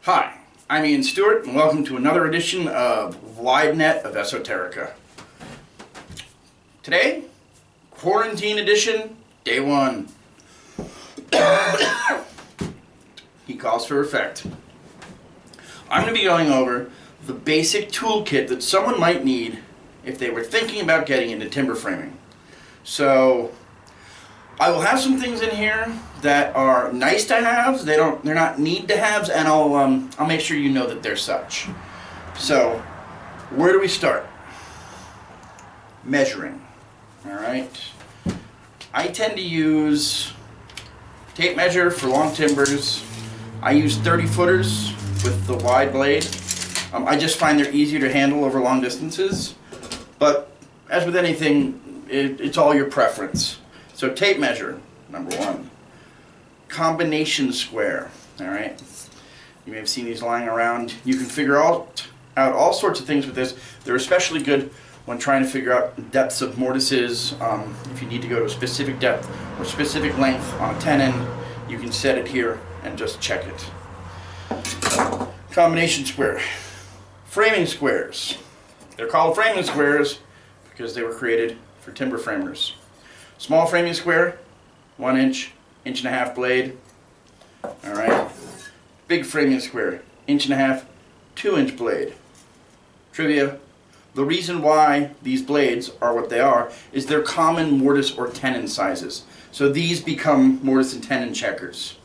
Hi, I'm Ian Stewart, and welcome to another edition of Wide Net of Esoterica. Today, Quarantine Edition, Day 1. He calls for effect. I'm going to be going over the basic toolkit that someone might need if they were thinking about getting into timber framing. So, I will have some things in here that are nice to haves. They're not need to haves, and I'll make sure you know that they're such. So, where do we start? Measuring. All right. I tend to use tape measure for long timbers. I use 30 footers with the wide blade. I just find they're easier to handle over long distances. But as with anything, it's all your preference. So tape measure, number 1. Combination square, all right? You may have seen these lying around. You can figure out all sorts of things with this. They're especially good when trying to figure out depths of mortises. If you need to go to a specific depth or specific length on a tenon, you can set it here and just check it. Combination square. Framing squares. They're called framing squares because they were created for timber framers. Small framing square, 1 inch, 1.5 inch blade. Alright. Big framing square, 1.5 inch, 2 inch blade. Trivia: the reason why these blades are what they are is they're common mortise or tenon sizes. So these become mortise and tenon checkers.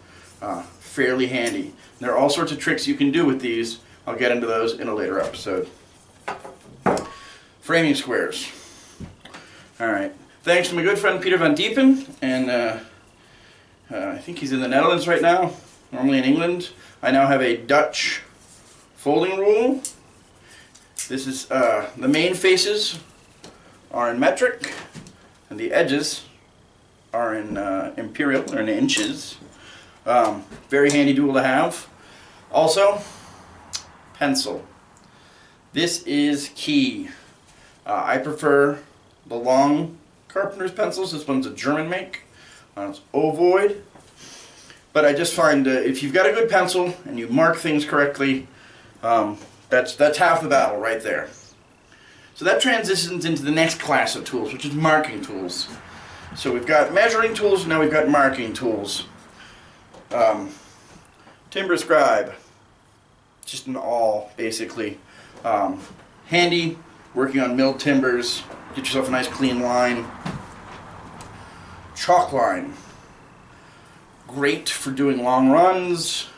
Fairly handy. There are all sorts of tricks you can do with these. I'll get into those in a later episode. Framing squares. Alright. Thanks to my good friend Peter van Diepen, and I think he's in the Netherlands right now, normally in England. I now have a Dutch folding rule. This is, the main faces are in metric, and the edges are in imperial, or in inches. Very handy tool to have. Also, pencil. This is key. I prefer the long carpenter's pencils. This one's a German make. It's ovoid. But I just find if you've got a good pencil and you mark things correctly, that's half the battle right there. So that transitions into the next class of tools, which is marking tools. So we've got measuring tools, now we've got marking tools. Timber scribe. Just an awl, basically. Handy, working on milled timbers. Get yourself a nice clean line. Chalk line. Great for doing long runs.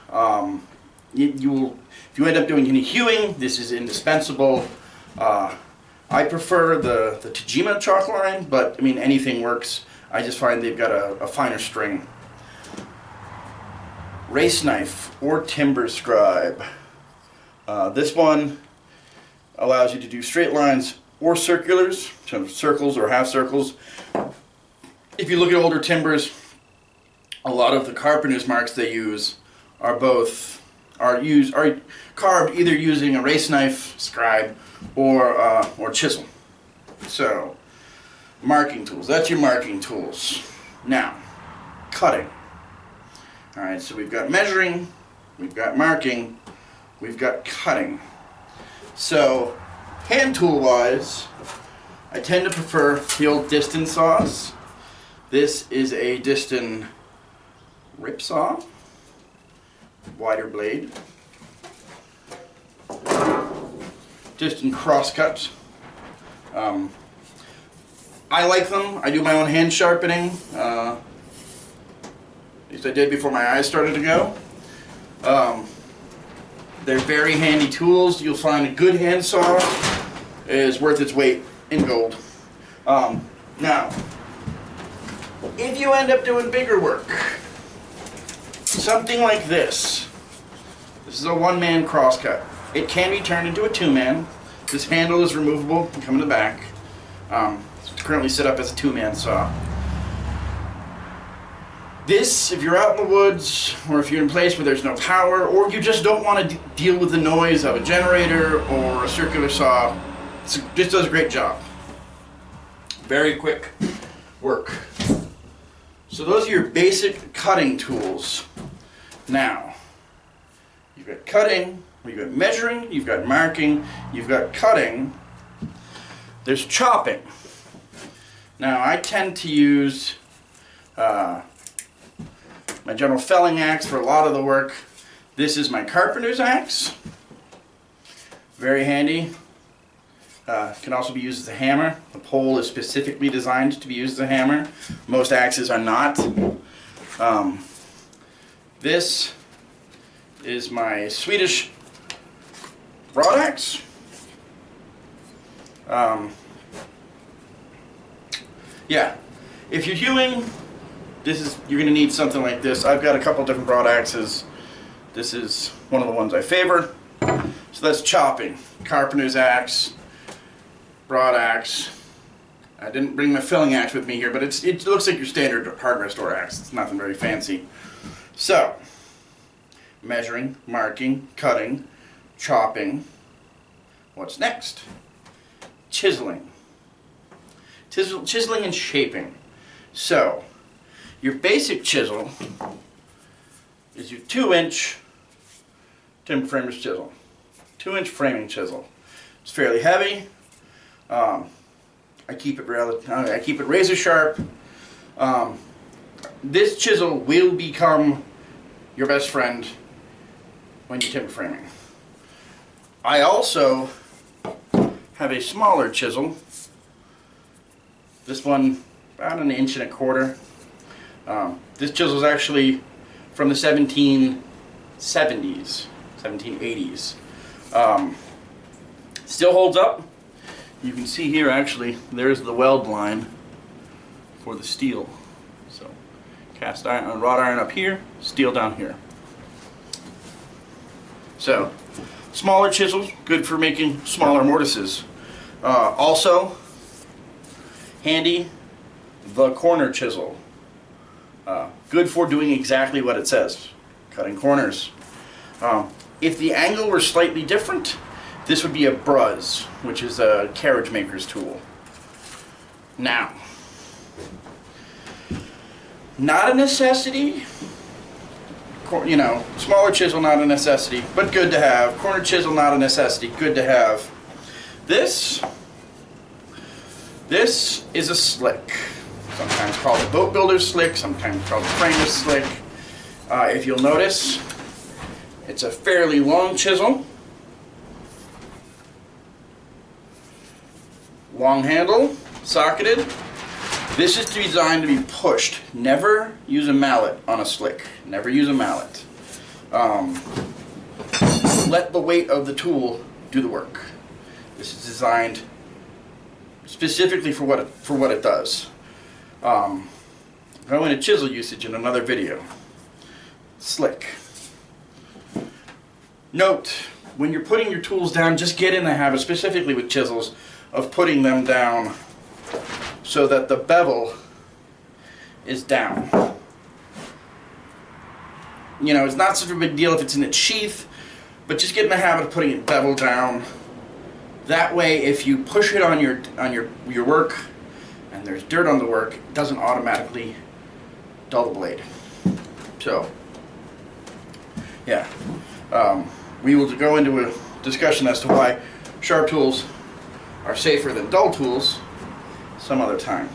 If you end up doing any hewing, this is indispensable. I prefer the Tajima chalk line, but I mean anything works. I just find they've got a finer string. Race knife or timber scribe. This one allows you to do straight lines or circulars, so circles or half circles. If you look at older timbers, a lot of the carpenter's marks they use are carved either using a race knife, scribe, or chisel. So, marking tools. That's your marking tools. Now, cutting. All right, so we've got measuring, we've got marking, we've got cutting. So, hand tool wise, I tend to prefer the old Diston saws. This is a Diston rip saw, wider blade. Diston crosscut. I like them. I do my own hand sharpening. At least I did before my eyes started to go. They're very handy tools. You'll find a good hand saw is worth its weight in gold. Now, if you end up doing bigger work, something like this. This is a 1-man crosscut. It can be turned into a 2-man. This handle is removable and come in the back. It's currently set up as a 2-man saw. This, if you're out in the woods, or if you're in a place where there's no power, or you just don't want to deal with the noise of a generator or a circular saw, this does a great job. Very quick work. So those are your basic cutting tools. Now, you've got cutting, you've got measuring, you've got marking, you've got cutting. There's chopping. Now I tend to use my general felling axe for a lot of the work. This is my carpenter's axe. Very handy. Can also be used as a hammer. The pole is specifically designed to be used as a hammer. Most axes are not. This is my Swedish broad axe. Yeah, if you're hewing, you're going to need something like this. I've got a couple different broad axes. This is one of the ones I favor. So that's chopping. Carpenter's axe, broad axe. I didn't bring my filling axe with me here, but it looks like your standard hardware store axe. It's nothing very fancy. So, measuring, marking, cutting, chopping. What's next? Chiseling. Chiseling and shaping. So, your basic chisel is your 2-inch timber framer's chisel. 2-inch framing chisel. It's fairly heavy. I keep it razor sharp. This chisel will become your best friend when you're timber framing. I also have a smaller chisel. This one about 1.25 inches. This chisel is actually from the 1770s, 1780s. Still holds up. You can see here actually there's the weld line for the steel. So cast iron, wrought iron up here, steel down here. So smaller chisels, good for making smaller mortises. Also handy, the corner chisel. Good for doing exactly what it says, cutting corners. If the angle were slightly different, this would be a bruz, which is a carriage maker's tool. Now, not a necessity, you know, smaller chisel not a necessity, but good to have. Corner chisel not a necessity, good to have. This is a slick. Sometimes called a boat builder's slick, sometimes called a framer's slick. If you'll notice, it's a fairly long chisel. Long handle, socketed. This is designed to be pushed. Never use a mallet on a slick. Never use a mallet. Let the weight of the tool do the work. This is designed specifically for what it does. Go into chisel usage in another video. Slick. Note, when you're putting your tools down, just get in the habit, specifically with chisels, of putting them down so that the bevel is down. You know, it's not such a big deal if it's in its sheath, but just get in the habit of putting it bevel down. That way, if you push it on your work and there's dirt on the work, it doesn't automatically dull the blade. So, yeah. We will go into a discussion as to why sharp tools are safer than dull tools some other time.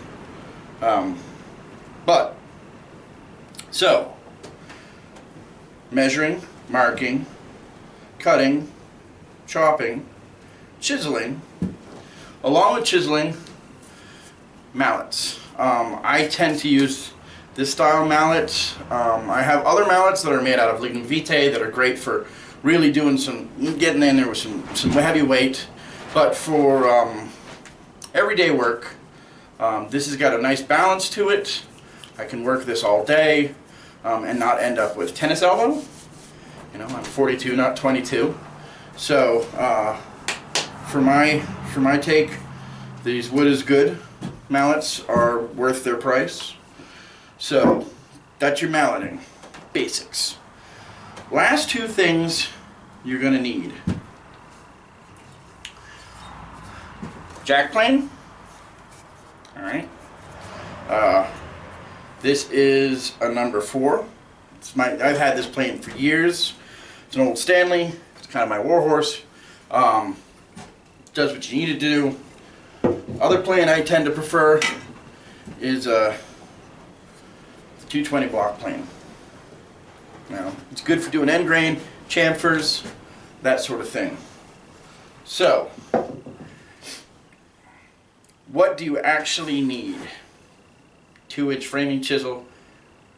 So, measuring, marking, cutting, chopping, chiseling. Along with chiseling, mallets. I tend to use this style mallet. I have other mallets that are made out of lignin vitae that are great for really doing getting in there with some heavy weight. But for everyday work, this has got a nice balance to it. I can work this all day and not end up with tennis elbow. You know, I'm 42, not 22. So for my take, these wood is good mallets are worth their price. So that's your malleting basics. Last two things you're going to need. Jack plane. Alright. This is a number 4. I've had this plane for years. It's an old Stanley. It's kind of my warhorse. Does what you need to do. Other plane I tend to prefer is a 220 block plane. Now, it's good for doing end grain, chamfers, that sort of thing. So, what do you actually need? 2-inch framing chisel,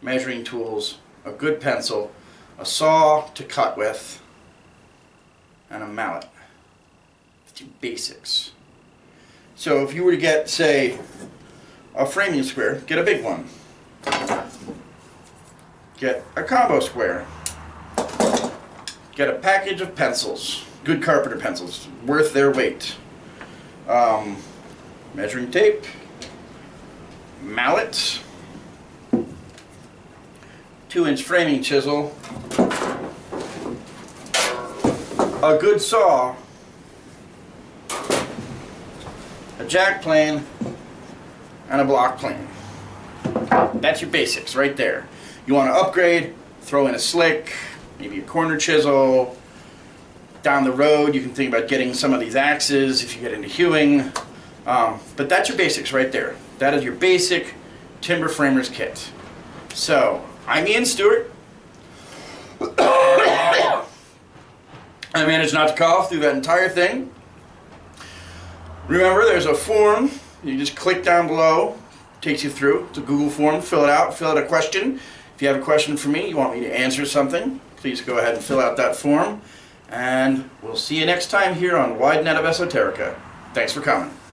measuring tools, a good pencil, a saw to cut with, and a mallet. That's your basics. So if you were to get, say, a framing square, get a big one. Get a combo square. Get a package of pencils, good carpenter pencils, worth their weight. Measuring tape, mallet, 2-inch framing chisel, a good saw, a jack plane, and a block plane. That's your basics right there. You want to upgrade, throw in a slick, maybe a corner chisel. Down the road you can think about getting some of these axes if you get into hewing. But that's your basics right there. That is your basic timber framers kit. So, I'm Ian Stewart. I managed not to cough through that entire thing. Remember, there's a form. You just click down below. Takes you through. It's a Google form. Fill it out. Fill out a question. If you have a question for me, you want me to answer something, please go ahead and fill out that form. And we'll see you next time here on Wide Net of Esoterica. Thanks for coming.